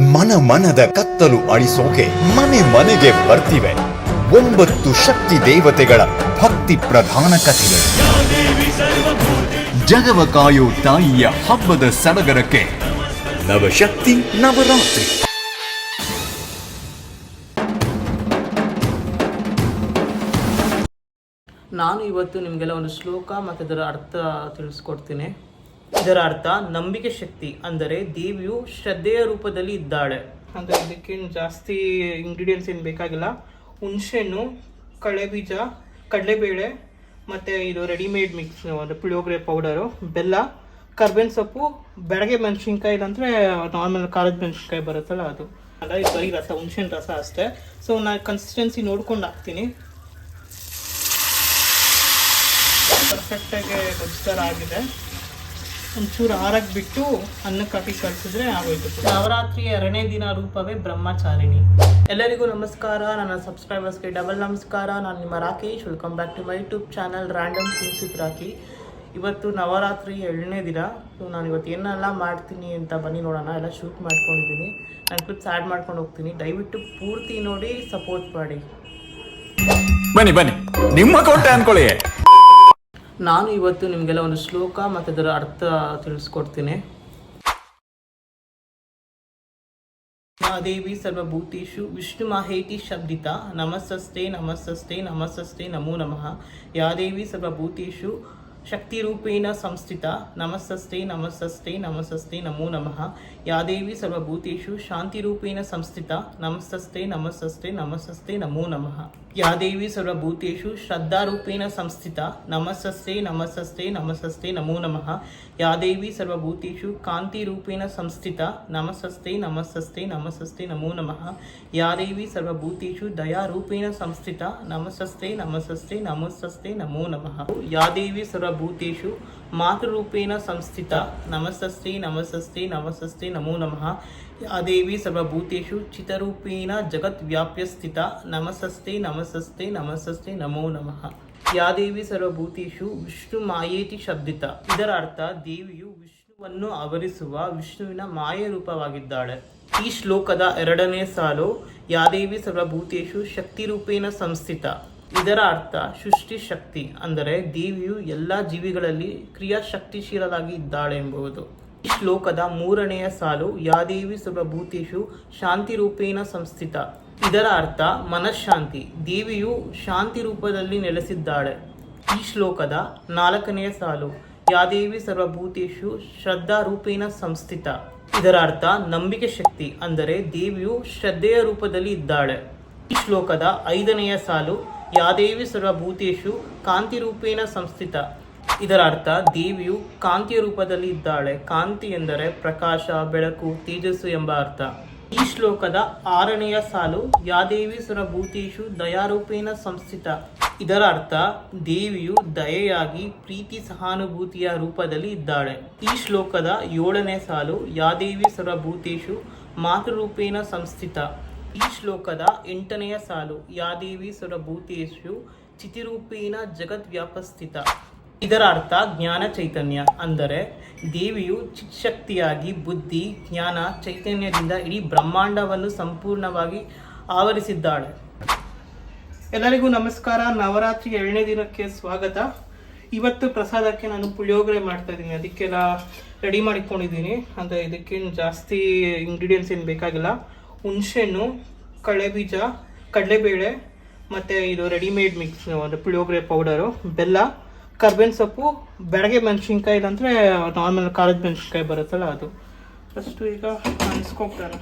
ಮನ ಮನದ ಕತ್ತಲು ಅಳಿಸೋಕೆ ಮನೆ ಮನೆಗೆ ಬರ್ತಿವೆ 9 ಶಕ್ತಿ ದೇವತೆಗಳ ಭಕ್ತಿ ಪ್ರಧಾನ ಕಥೆಗಳು. ಜಗವ ಕಾಯೋ ತಾಯಿಯ ಹಬ್ಬದ ಸಡಗರಕ್ಕೆ ನವಶಕ್ತಿ ನವರಾತ್ರಿ. ನಾನು ಇವತ್ತು ನಿಮಗೆಲ್ಲ ಒಂದು ಶ್ಲೋಕ ಮತ್ತು ಅದರ ಅರ್ಥ ತಿಳಿಸ್ಕೊಡ್ತೀನಿ. ಇದರ ಅರ್ಥ ನಂಬಿಕೆ ಶಕ್ತಿ, ಅಂದರೆ ದೇವಿಯು ಶ್ರದ್ಧೆಯ ರೂಪದಲ್ಲಿ ಇದ್ದಾಳೆ. ಅಂದರೆ ಇದಕ್ಕೇನು ಜಾಸ್ತಿ ಇಂಗ್ರೀಡಿಯೆಂಟ್ಸ್ ಏನು ಬೇಕಾಗಿಲ್ಲ. ಹುಣಸೆಹಣ್ಣು, ಕಡಲೆಬೀಜ, ಕಡಲೆಬೇಳೆ ಮತ್ತು ಇದು ರೆಡಿಮೇಡ್ ಮಿಕ್ಸ್ ಒಂದು ಪುಳಿಯೋಗರೆ ಪೌಡರು, ಬೆಲ್ಲ, ಕರ್ಬೇವಿನ ಸೊಪ್ಪು, ಬೆಳಗ್ಗೆ ಮೆಣಸಿನ್ಕಾಯಿ, ಇಲ್ಲಾಂದರೆ ನಾರ್ಮಲ್ ಖಾರದ ಮೆಣಸಿನ್ಕಾಯಿ ಬರುತ್ತಲ್ಲ ಅದು. ಅಲ್ಲ, ಇದು ಬರೀ ರಸ, ಹುಣಸೆಹಣ್ಣು ರಸ ಅಷ್ಟೇ. ಸೊ ನಾನು ಕನ್ಸಿಸ್ಟೆನ್ಸಿ ನೋಡ್ಕೊಂಡು ಹಾಕ್ತೀನಿ. ಪರ್ಫೆಕ್ಟಾಗಿ ಗೊಜ್ಜರ ಆಗಿದೆ. ಒಂಚೂರು ಆರಕ್ಕೆ ಬಿಟ್ಟು ಅನ್ನಕ್ಕೆ ಹಾಕಿ ಕಳಿಸಿದ್ರೆ ಆಗೋಯ್ತು. ನವರಾತ್ರಿಯ 2ನೇ ದಿನ ರೂಪವೇ ಬ್ರಹ್ಮಚಾರಿಣಿ. ಎಲ್ಲರಿಗೂ ನಮಸ್ಕಾರ, ನನ್ನ ಸಬ್ಸ್ಕ್ರೈಬರ್ಸ್ಗೆ ಡಬಲ್ ನಮಸ್ಕಾರ. ನಾನು ನಿಮ್ಮ Rakesh. Welcome back to my YouTube channel random things with Rocky. ಇವತ್ತು ನವರಾತ್ರಿ 2ನೇ ದಿನ. ಸೊ ನಾನು ಇವತ್ತು ಏನೆಲ್ಲ ಮಾಡ್ತೀನಿ ಅಂತ ಬನ್ನಿ ನೋಡೋಣ. ಎಲ್ಲ ಶೂಟ್ ಮಾಡ್ಕೊಂಡಿದ್ದೀನಿ, ನಾನು ಕ್ಲಿಪ್ಸ್ ಆ್ಯಡ್ ಮಾಡ್ಕೊಂಡು ಹೋಗ್ತೀನಿ. ದಯವಿಟ್ಟು ಪೂರ್ತಿ ನೋಡಿ ಸಪೋರ್ಟ್ ಮಾಡಿ. ಬನ್ನಿ ಬನ್ನಿ, ನಿಮ್ಮ ಕೋಟೆ ಅನ್ಕೊಳ್ಳಿ. ನಾನು ಇವತ್ತು ನಿಮಗೆಲ್ಲ ಒಂದು ಶ್ಲೋಕ ಮತ್ತು ಅದರ ಅರ್ಥ ತಿಳಿಸ್ಕೊಡ್ತೀನಿ. ಯಾ ದೇವಿ ಸರ್ವಭೂತೇಷು ವಿಷ್ಣು ಮಾಹೇತಿ ಶಬ್ದಿತ ನಮಸ್ತಸ್ತೆ ನಮಸ್ತಸ್ತೆ ನಮಸ್ತಸ್ತೆ ನಮೋ ನಮಃ. ಯಾ ದೇವಿ ಸರ್ವಭೂತೇಷು ಶಕ್ತಿರೂಪೇಣ ಸಂಸ್ಥಿತ ನಮಸ್ತಸ್ತೆ ನಮಸ್ತಸ್ತೆ ನಮಸ್ತಸ್ತೆ ನಮೋ ನಮಃ. ಯಾ ದೇವಿ ಸರ್ವಭೂತೇಷು ಶಾಂತಿರೂಪೇಣ ಸಂಸ್ಥಿತ ನಮಸ್ತಸ್ತೆ ನಮಸ್ತಸ್ತೆ ನಮಸ್ತಸ್ತೆ ನಮೋ ನಮಃ. ಯಾ ದೇವಿ ಸರ್ವಭೂತೇಷು ಶ್ರದ್ಧಾರೂಪೇಣ ಸಂಸ್ಥಿತ ನಮಸ್ತಸ್ತೆ ನಮಸ್ತಸ್ತೆ ನಮಸ್ತಸ್ತೆ ನಮೋ ನಮಃ. ಯಾ ದೇವಿ ಸರ್ವಭೂತೇಷು ಕಾಂತಿರೂಪೇಣ ಸಂಸ್ಥಿತ ನಮಸ್ತಸ್ತೆ ನಮಸ್ತಸ್ತೆ ನಮಸ್ತಸ್ತೆ ನಮೋ ನಮಃ. ಯಾ ದೇವಿ ಸರ್ವಭೂತೇಷು ದಯಾರೂಪೇಣ ಸಂಸ್ಥಿತ ನಮಸ್ತಸ್ತೆ ನಮಸ್ತಸ್ತೆ ನಮಸ್ತಸ್ತೆ ನಮೋ ನಮಃ. ಯಾ ದೇವಿ ಸರ್ವಭೂತೇಷು ಮಾತೃರೂಪೇಣ ಸಂಸ್ಥಿತ ನಮಸ್ತಸ್ತೆ ನಮಸ್ತಸ್ತೆ ನಮಸ್ತಸ್ತೆ ನಮೋ ನಮಃ. ಯಾ ದೇವಿ ಸರ್ವಭೂತೇಷು ಚಿತರೂಪೇಣ ಜಗತ್ ವ್ಯಾಪ್ಯ ಸ್ಥಿತ ನಮಸ್ತಸ್ತೆ ನಮಸ್ತಸ್ತೆ ನಮಸ್ತಸ್ತೆ ನಮೋ ನಮಃ. ಯಾ ದೇವಿ ಸರ್ವಭೂತೇಷು ವಿಷ್ಣು ಮಾಯೇತಿ ಶಬ್ದಿತ. ಇದರ ಅರ್ಥ ದೇವಿಯು ವಿಷ್ಣುವನ್ನು ಆವರಿಸುವ ವಿಷ್ಣುವಿನ ಮಾಯೆ ರೂಪವಾಗಿದ್ದಾಳೆ. ಈ ಶ್ಲೋಕದ 2ನೇ ಸಾಲು ಯಾ ದೇವಿ ಸರ್ವಭೂತೇಷು ಶಕ್ತಿರೂಪೇಣ ಸಂಸ್ಥಿತ. ಇದರ ಅರ್ಥ ಸೃಷ್ಟಿ ಶಕ್ತಿ, ಅಂದರೆ ದೇವಿಯು ಎಲ್ಲ ಜೀವಿಗಳಲ್ಲಿ ಕ್ರಿಯಾಶಕ್ತಿಶೀಲರಾಗಿ ಇದ್ದಾಳೆ ಎಂಬುದು. ಈ ಶ್ಲೋಕದ 3ನೆಯ ಸಾಲು ಯಾ ದೇವಿ ಸರ್ವಭೂತೇಷು ಶಾಂತಿರೂಪೇಣ ಸಂಸ್ಥಿತ. ಇದರ ಅರ್ಥ ಮನಃಶಾಂತಿ, ದೇವಿಯು ಶಾಂತಿ ರೂಪದಲ್ಲಿ ನೆಲೆಸಿದ್ದಾಳೆ. ಈ ಶ್ಲೋಕದ 4ನೆಯ ಸಾಲು ಯಾ ದೇವಿ ಸರ್ವಭೂತೇಷು ಶ್ರದ್ಧಾರೂಪೇಣ ಸಂಸ್ಥಿತ. ಇದರ ಅರ್ಥ ನಂಬಿಕೆ ಶಕ್ತಿ, ಅಂದರೆ ದೇವಿಯು ಶ್ರದ್ಧೆಯ ರೂಪದಲ್ಲಿ ಇದ್ದಾಳೆ. ಈ ಶ್ಲೋಕದ 5ನೆಯ ಸಾಲು ಯಾ ದೇವಿ ಸರ್ವಭೂತೇಷು ಕಾಂತಿರೂಪೇಣ ಸಂಸ್ಥಿತ. ಇದರ ಅರ್ಥ ದೇವಿಯು ಕಾಂತಿಯ ರೂಪದಲ್ಲಿ ಇದ್ದಾಳೆ. ಕಾಂತಿ ಎಂದರೆ ಪ್ರಕಾಶ, ಬೆಳಕು, ತೇಜಸ್ಸು ಎಂಬ ಅರ್ಥ. ಈ ಶ್ಲೋಕದ 6ನೆಯ ಸಾಲು ಯಾ ದೇವಿ ಸರ್ವಭೂತೇಷು ದಯಾರೂಪೇಣ ಸಂಸ್ಥಿತ. ಇದರ ಅರ್ಥ ದೇವಿಯು ದಯೆಯಾಗಿ ಪ್ರೀತಿ ಸಹಾನುಭೂತಿಯ ರೂಪದಲ್ಲಿ ಇದ್ದಾಳೆ. ಈ ಶ್ಲೋಕದ 7ನೇ ಸಾಲು ಯಾ ದೇವಿ ಸರ್ವಭೂತೇಷು ಮಾತೃರೂಪೇಣ ಸಂಸ್ಥಿತ. ಈ ಶ್ಲೋಕದ 8ನೆಯ ಸಾಲು ಯಾ ದೇವಿ ಸರ್ವಭೂತೇಷು ಚಿತಿರೂಪೇಣ ಜಗತ್ ವ್ಯಾಪಸ್ಥಿತ. ಇದರ ಅರ್ಥ ಜ್ಞಾನ ಚೈತನ್ಯ, ಅಂದರೆ ದೇವಿಯು ಚಿತ್ಶಕ್ತಿಯಾಗಿ ಬುದ್ಧಿ, ಜ್ಞಾನ, ಚೈತನ್ಯದಿಂದ ಇಡೀ ಬ್ರಹ್ಮಾಂಡವನ್ನು ಸಂಪೂರ್ಣವಾಗಿ ಆವರಿಸಿದ್ದಾಳೆ. ಎಲ್ಲರಿಗೂ ನಮಸ್ಕಾರ. ನವರಾತ್ರಿ 2ನೇ ದಿನಕ್ಕೆ ಸ್ವಾಗತ. ಇವತ್ತು ಪ್ರಸಾದಕ್ಕೆ ನಾನು ಪುಳಿಯೋಗರೆ ಮಾಡ್ತಾ ಇದ್ದೀನಿ. ಅದಕ್ಕೆಲ್ಲ ರೆಡಿ ಮಾಡಿಕೊಂಡಿದ್ದೀನಿ. ಅಂದರೆ ಇದಕ್ಕೇನು ಜಾಸ್ತಿ ಇಂಗ್ರೀಡಿಯೆಂಟ್ಸ್ ಏನು ಬೇಕಾಗಿಲ್ಲ. ಹುಣಸೆಹಣ್ಣು, ಕಡಲೆಬೀಜ, ಕಡಲೆಬೇಳೆ ಮತ್ತು ಇದು ರೆಡಿಮೇಡ್ ಮಿಕ್ಸ್ ಒಂದು ಪುಳಿಯೋಗರೆ ಪೌಡರು, ಬೆಲ್ಲ, ಕರ್ಬೇವಿನ ಸೊಪ್ಪು, ಬೆಳಗ್ಗೆ ಮೆಣಸಿನ್ಕಾಯಿ, ಇಲ್ಲಾಂದರೆ ನಾರ್ಮಲ್ ಖಾರದ ಮೆಣಸಿನ್ಕಾಯಿ ಬರುತ್ತಲ್ಲ ಅದು. ಫಸ್ಟು ಈಗ ಅನ್ಸ್ಕೊತಾರೆ.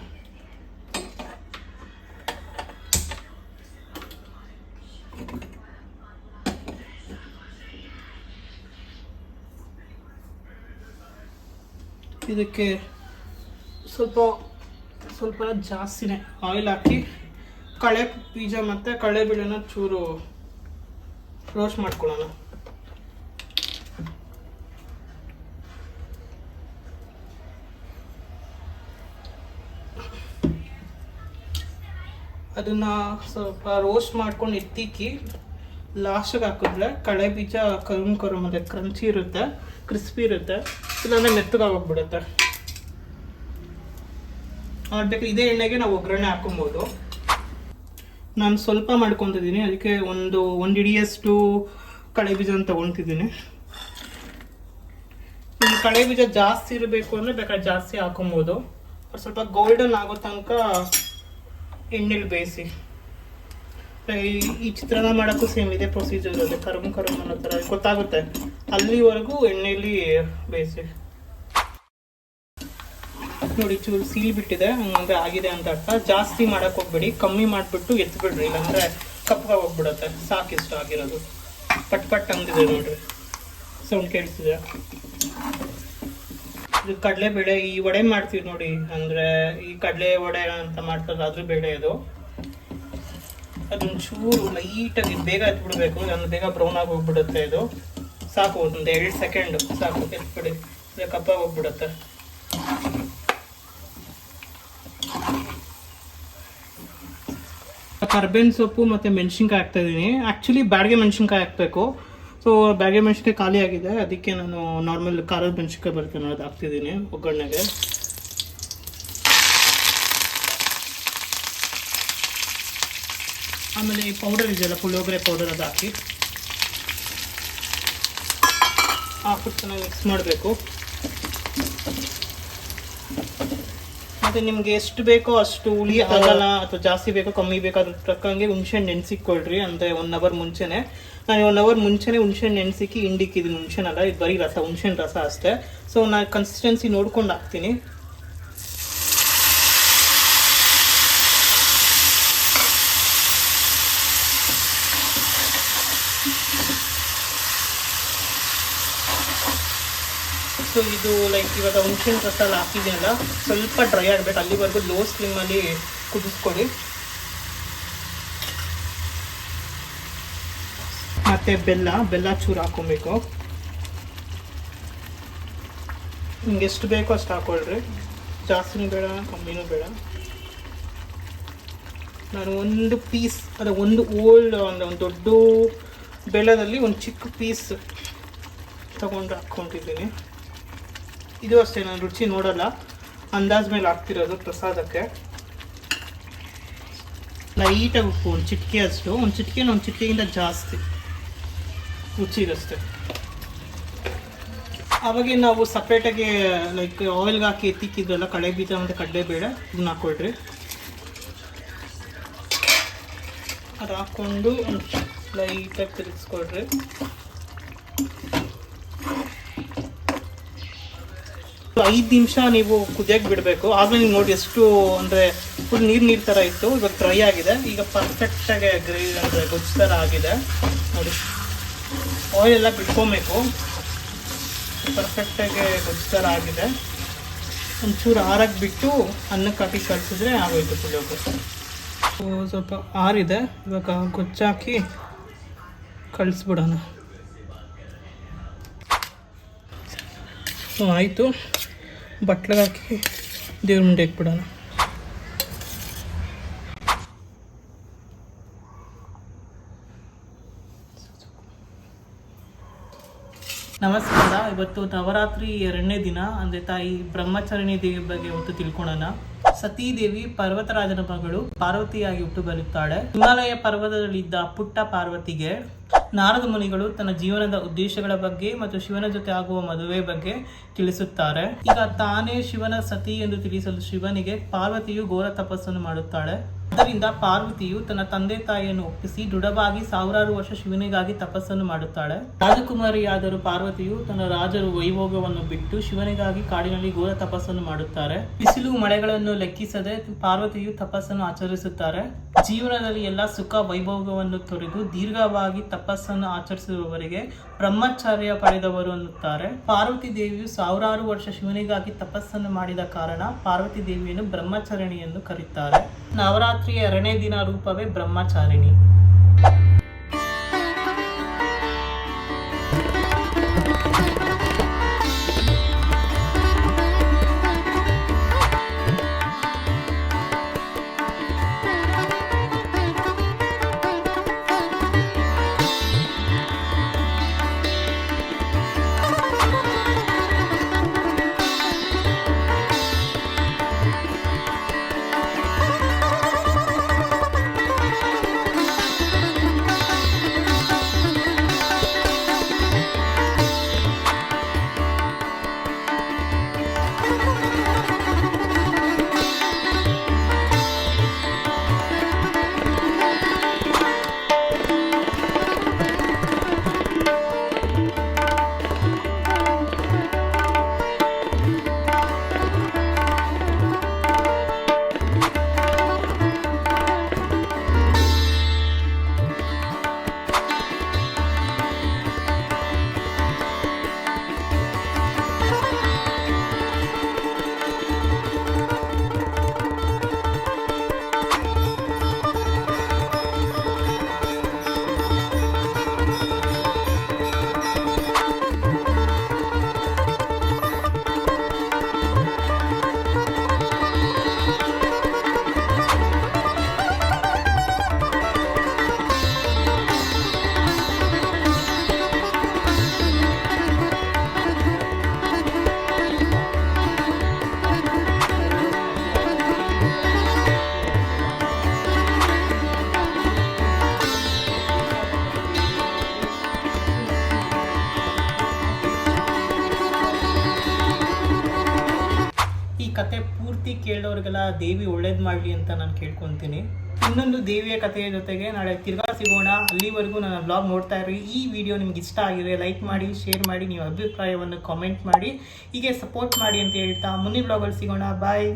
ಇದಕ್ಕೆ ಸ್ವಲ್ಪ ಜಾಸ್ತಿನೇ ಆಯಿಲ್ ಹಾಕಿ ಕಡಲೆ ಬೀಜ ಮತ್ತು ಕಡಲೆಬೇಳೆನ ಚೂರು ರೋಸ್ಟ್ ಮಾಡ್ಕೊಳ್ಳೋಣ. ಅದನ್ನು ಸ್ವಲ್ಪ ರೋಸ್ಟ್ ಮಾಡ್ಕೊಂಡು ಎತ್ತಿಕ್ಕಿ ಲಾಸ್ಟಿಗೆ ಹಾಕಿದ್ರೆ ಕಡಲೆ ಬೀಜ ಕರುಮ್ ಮತ್ತು ಕ್ರಂಚಿ ಇರುತ್ತೆ, ಕ್ರಿಸ್ಪಿ ಇರುತ್ತೆ. ಇಲ್ಲಾಂದರೆ ಮೆತ್ತಗಾಗೋಗ್ಬಿಡುತ್ತೆ. ಬೇಕಾದ್ರೆ ಇದೇ ಎಣ್ಣೆಗೆ ನಾವು ಒಗ್ಗರಣೆ ಹಾಕೊಬೋದು. ನಾನು ಸ್ವಲ್ಪ ಮಾಡ್ಕೊತಿದ್ದೀನಿ, ಅದಕ್ಕೆ ಒಂದು ಹಿಡಿಯಷ್ಟು ಕಳೆ ಬೀಜನ ತಗೊತಿದ್ದೀನಿ. ಈ ಕಳೆ ಬೀಜ ಜಾಸ್ತಿ ಇರಬೇಕು ಅಂದರೆ ಬೇಕಾದ್ರೆ ಜಾಸ್ತಿ ಹಾಕೊಬೋದು. ಸ್ವಲ್ಪ ಗೋಲ್ಡನ್ ಆಗೋ ತನಕ ಎಣ್ಣೆಲಿ ಬೇಯಿಸಿ. ಈ ಚಿತ್ರಾನ್ನ ಮಾಡೋಕ್ಕೂ ಸೇಮ್ ಇದೇ ಪ್ರೊಸೀಜರ್ ಇದೆ, ಕರಮ್ ಅನ್ನೋ ಥರ ಗೊತ್ತಾಗುತ್ತೆ. ಅಲ್ಲಿವರೆಗೂ ಎಣ್ಣೆಲಿ ಬೇಯಿಸಿ. ನೋಡಿ ಚೂರು ಸೀಲ್ ಬಿಟ್ಟಿದೆ, ಹಂಗಂದ್ರೆ ಆಗಿದೆ ಅಂತ ಅರ್ಥ. ಜಾಸ್ತಿ ಮಾಡಕ್ ಹೋಗ್ಬೇಡಿ, ಕಮ್ಮಿ ಮಾಡಿಬಿಟ್ಟು ಎತ್ಬಿಡ್ರಿ, ಇಲ್ಲಾಂದ್ರೆ ಕಪ್ಪಗೆ ಹೋಗ್ಬಿಡತ್ತೆ. ಸಾಕಿಷ್ಟ ಆಗಿರೋದು ಪಟ್ ಪಟ್ ಅಂದಿದೆ ನೋಡ್ರಿ, ಸೌಂಡ್ ಕೇಳಿಸಿದೆ. ಇದು ಕಡಲೆಬೇಳೆ, ಈ ವಡೆ ಮಾಡ್ತೀವಿ ನೋಡಿ, ಅಂದ್ರೆ ಈ ಕಡಲೆ ವಡೆ ಅಂತ ಮಾಡ್ತಾರಲ್ಲ ಅದ್ರ ಬೇಳೆ ಅದು. ಅದೊಂಚೂರು ಲೈಟಾಗಿ ಬೇಗ ಎತ್ಬಿಡ್ಬೇಕು, ಅಂದ್ರೆ ಬೇಗ ಬ್ರೌನ್ ಆಗಿ ಹೋಗ್ಬಿಡುತ್ತೆ. ಇದು ಸಾಕು, ಒಂದು 2 ಸೆಕೆಂಡ್ ಸಾಕು, ಎತ್ಬಿಡಿ, ಕಪ್ಪಾಗಿ ಹೋಗ್ಬಿಡುತ್ತೆ. ಕರ್ಬೇವಿನ ಸೊಪ್ಪು ಮತ್ತು ಮೆಣಸಿನ್ಕಾಯಿ ಹಾಕ್ತಾ ಇದ್ದೀನಿ. ಆ್ಯಕ್ಚುಲಿ ಬ್ಯಾಡಿಗೆ ಮೆಣಸಿನ್ಕಾಯಿ ಹಾಕಬೇಕು. ಸೊ ಬ್ಯಾಡಿಗೆ ಮೆಣಸಿನ್ಕಾಯಿ ಖಾಲಿ ಆಗಿದೆ, ಅದಕ್ಕೆ ನಾನು ನಾರ್ಮಲ್ ಖಾರದ ಮೆಣಸಿನ್ಕಾಯಿ ಬರ್ತೇನೆ ಅದು ಹಾಕ್ತಿದ್ದೀನಿ ಒಗ್ಗರಣೆಗೆ. ಆಮೇಲೆ ಈ ಪೌಡರ್ ಇದೆಯಲ್ಲ, ಪುಳಿಯೋಗರೆ ಪೌಡರ್, ಅದು ಹಾಕ್ಬಿಟ್ಟು ಚೆನ್ನಾಗಿ ಮಿಕ್ಸ್ ಮಾಡಬೇಕು. ಮತ್ತು ನಿಮ್ಗೆ ಎಷ್ಟು ಬೇಕೋ ಅಷ್ಟು ಹುಳಿ ಆಗಲ್ಲ ಅಥವಾ ಜಾಸ್ತಿ ಬೇಕೋ ಕಮ್ಮಿ ಬೇಕೋ ಅದ್ರ ತಕ್ಕಂಗೆ ಹುಣ್ಸೆಹಣ್ಣು ನೆನೆಸಿಕೊಳ್ರಿ. ಅಂದರೆ 1 ಅವರ್ ಮುಂಚೆನೆ. ನಾನು 1 ಅವರ್ ಮುಂಚೆನೆ ಹುಣ್ಸೆಹಣ್ಣು ನೆನೆಸಿಕ್ಕಿ ಹಿಂಡಿಕ್ಕಿದ್ದೀನಿ. ಹುಣ್ಸೆನಲ್ಲ, ಇದು ಬರೀ ರಸ, ಹುಣ್ಸೆಹಣ್ಣು ರಸ ಅಷ್ಟೇ. ಸೊ ನಾನು ಕನ್ಸಿಸ್ಟೆನ್ಸಿ ನೋಡ್ಕೊಂಡು ಹಾಕ್ತೀನಿ. ಸೊ ಇದು ಲೈಕ್ ಇವಾಗ ಹುಣ್ಸೆಹಣ್ಣು ರಸ ಎಲ್ಲ ಹಾಕಿದ್ದೀನಲ್ಲ, ಸ್ವಲ್ಪ ಡ್ರೈ ಆಗಬೇಕು, ಅಲ್ಲಿವರೆಗೂ ಲೋ ಸ್ಲಿಮ್ಮಲ್ಲಿ ಕುದಿಸ್ಕೊಳ್ಳಿ. ಮತ್ತು ಬೆಲ್ಲ ಚೂರು ಹಾಕೊಬೇಕು. ನಿಮ್ಗೆ ಎಷ್ಟು ಬೇಕೋ ಅಷ್ಟು ಹಾಕೊಳ್ರಿ, ಜಾಸ್ತಿನೂ ಬೇಡ ಕಮ್ಮಿನೂ ಬೇಡ. ನಾನು ಒಂದು ಪೀಸ್, ಅದು ಒಂದು ಓಲ್ಡ್ ಅಂದರೆ ಒಂದು ದೊಡ್ಡ ಬೆಲ್ಲದಲ್ಲಿ ಒಂದು ಚಿಕ್ಕ ಪೀಸ್ ತಗೊಂಡು ಹಾಕ್ಕೊತಿದ್ದೀನಿ. ಇದು ಅಷ್ಟೇ, ನಾನು ರುಚಿ ನೋಡಲ್ಲ, ಅಂದಾಜ್ ಮೇಲೆ ಹಾಕ್ತಿರೋದು ಪ್ರಸಾದಕ್ಕೆ. ಲೈಟಾಗಿ ಉಪ್ಪು, ಒಂದು ಚಿಟಿಕೆ ಅಷ್ಟು, ಒಂದು ಚಿಟಿಕೆಗಿಂತ ಜಾಸ್ತಿ ರುಚಿಗಷ್ಟೇ. ಆವಾಗ ನಾವು ಸಪ್ರೇಟಾಗಿ ಲೈಕ್ ಆಯಿಲ್ಗೆ ಹಾಕಿ ಎತ್ತಿಕ್ಕಿದ್ರಲ್ಲ ಕಳೆ ಬೀಜ ಮತ್ತು ಕಡಲೆಬೇಳೆ, ಇದನ್ನ ಹಾಕ್ಕೊಳ್ರಿ. ಅದು ಹಾಕ್ಕೊಂಡು ಲೈಟಾಗಿ ತಿರುಗಿಸ್ಕೊಳ್ರಿ. ಐದು ನಿಮಿಷ ನೀವು ಕುದಿಯಕ್ಕೆ ಬಿಡಬೇಕು. ಆಗಲೇ ನೀವು ನೋಡಿ ಎಷ್ಟು ಅಂದರೆ ಫುಲ್ ನೀರು ಥರ ಇತ್ತು, ಇವಾಗ ಡ್ರೈ ಆಗಿದೆ. ಈಗ ಪರ್ಫೆಕ್ಟಾಗಿ ಗ್ರೇವಿ ಅಂದರೆ ಗೊಜ್ಜು ಥರ ಆಗಿದೆ ನೋಡಿ. ಆಯಿಲ್ ಎಲ್ಲ ಬಿಟ್ಕೊಬೇಕು, ಪರ್ಫೆಕ್ಟಾಗಿ ಗೊಜ್ಜು ಥರ ಆಗಿದೆ. ಒಂಚೂರು ಆರಕ್ಕೆ ಬಿಟ್ಟು ಅನ್ನಕ್ಕೆ ಹಾಕಿ ಕಳಿಸಿದ್ರೆ ಆಗೋಯ್ತು ಪುಳಿಯೋಗರೆ. ಸ್ವಲ್ಪ ಆರಿದೆ, ಇವಾಗ ಗೊಜ್ಜಾಕಿ ಕಳಿಸ್ಬಿಡೋಣ. ಆಯಿತು, ಬಟ್ಲಿಗೆ ಹಾಕಿ ದೇವ್ರ ಮುಂದೆ ಇಟ್ಬಿಡೋಣ. ನಮಸ್ಕಾರ. ಇವತ್ತು ನವರಾತ್ರಿ 2ನೇ ದಿನ, ಅಂದರೆ ತಾಯಿ ಬ್ರಹ್ಮಚಾರಿಣಿ ದೇವಿ ಬಗ್ಗೆ ಇವತ್ತು ತಿಳ್ಕೊಳ್ಳೋಣ. ಸತೀದೇವಿ ಪರ್ವತರಾಜನ ಮಗಳು ಪಾರ್ವತಿಯಾಗಿ ಹುಟ್ಟು ಬರುತ್ತಾಳೆ. ಹಿಮಾಲಯ ಪರ್ವತದಲ್ಲಿದ್ದ ಪುಟ್ಟ ಪಾರ್ವತಿಗೆ ನಾರದ ಮುನಿಗಳು ತನ್ನ ಜೀವನದ ಉದ್ದೇಶಗಳ ಬಗ್ಗೆ ಮತ್ತು ಶಿವನ ಜೊತೆ ಆಗುವ ಮದುವೆ ಬಗ್ಗೆ ತಿಳಿಸುತ್ತಾರೆ. ಈಗ ತಾನೇ ಶಿವನ ಸತಿ ಎಂದು ತಿಳಿಸಲು ಶಿವನಿಗೆ ಪಾರ್ವತಿಯು ಘೋರ ತಪಸ್ಸನ್ನು ಮಾಡುತ್ತಾಳೆ. ಆದ್ದರಿಂದ ಪಾರ್ವತಿಯು ತನ್ನ ತಂದೆ ತಾಯಿಯನ್ನು ಒಪ್ಪಿಸಿ ದೃಢವಾಗಿ 1000 ವರ್ಷ ಶಿವನಿಗಾಗಿ ತಪಸ್ಸನ್ನು ಮಾಡುತ್ತಾಳೆ. ರಾಜಕುಮಾರಿಯಾದರೂ ಪಾರ್ವತಿಯು ತನ್ನ ರಾಜರು ವೈಭೋಗವನ್ನು ಬಿಟ್ಟು ಶಿವನಿಗಾಗಿ ಕಾಡಿನಲ್ಲಿ ಘೋರ ತಪಸ್ಸನ್ನು ಮಾಡುತ್ತಾರೆ. ಬಿಸಿಲು ಮಳೆಗಳನ್ನು ಲೆಕ್ಕಿಸದೆ ಪಾರ್ವತಿಯು ತಪಸ್ಸನ್ನು ಆಚರಿಸುತ್ತಾರೆ. ಜೀವನದಲ್ಲಿ ಎಲ್ಲ ಸುಖ ವೈಭೋಗವನ್ನು ತೊರೆದು ದೀರ್ಘವಾಗಿ ತಪಸ್ಸನ್ನು ಆಚರಿಸುವವರಿಗೆ ಬ್ರಹ್ಮಚರ್ಯ ಪಡೆದವರು ಅನ್ನುತ್ತಾರೆ. ಪಾರ್ವತಿ ದೇವಿಯು 1000 ವರ್ಷ ಶಿವನಿಗಾಗಿ ತಪಸ್ಸನ್ನು ಮಾಡಿದ ಕಾರಣ ಪಾರ್ವತಿ ದೇವಿಯನ್ನು ಬ್ರಹ್ಮಚಾರಿಣಿ ಎಂದು ಕರೆಯುತ್ತಾರೆ. ನವರಾತ್ರಿಯ 2ನೇ ದಿನ ರೂಪವೇ ಬ್ರಹ್ಮಚಾರಿಣಿ. ಕತೆ ಪೂರ್ತಿ ಕೇಳೋರಿಗೆಲ್ಲ ದೇವಿ ಒಳ್ಳೇದು ಮಾಡಲಿ ಅಂತ ನಾನು ಕೇಳ್ಕೊತೀನಿ. ಇನ್ನೊಂದು ದೇವಿಯ ಕಥೆಯ ಜೊತೆಗೆ ನಾಳೆ ತಿರ್ಗಾ ಸಿಗೋಣ. ಅಲ್ಲಿವರೆಗೂ ನನ್ನ ಬ್ಲಾಗ್ ನೋಡ್ತಾ ಇರಿ. ಈ ವಿಡಿಯೋ ನಿಮ್ಗೆ ಇಷ್ಟ ಆಗಿದೆ ಲೈಕ್ ಮಾಡಿ, ಶೇರ್ ಮಾಡಿ, ನೀವು ಅಭಿಪ್ರಾಯವನ್ನು ಕಾಮೆಂಟ್ ಮಾಡಿ, ಹೀಗೆ ಸಪೋರ್ಟ್ ಮಾಡಿ ಅಂತ ಹೇಳ್ತಾ ಮುಂದಿನ ಬ್ಲಾಗಲ್ಲಿ ಸಿಗೋಣ. ಬಾಯ್.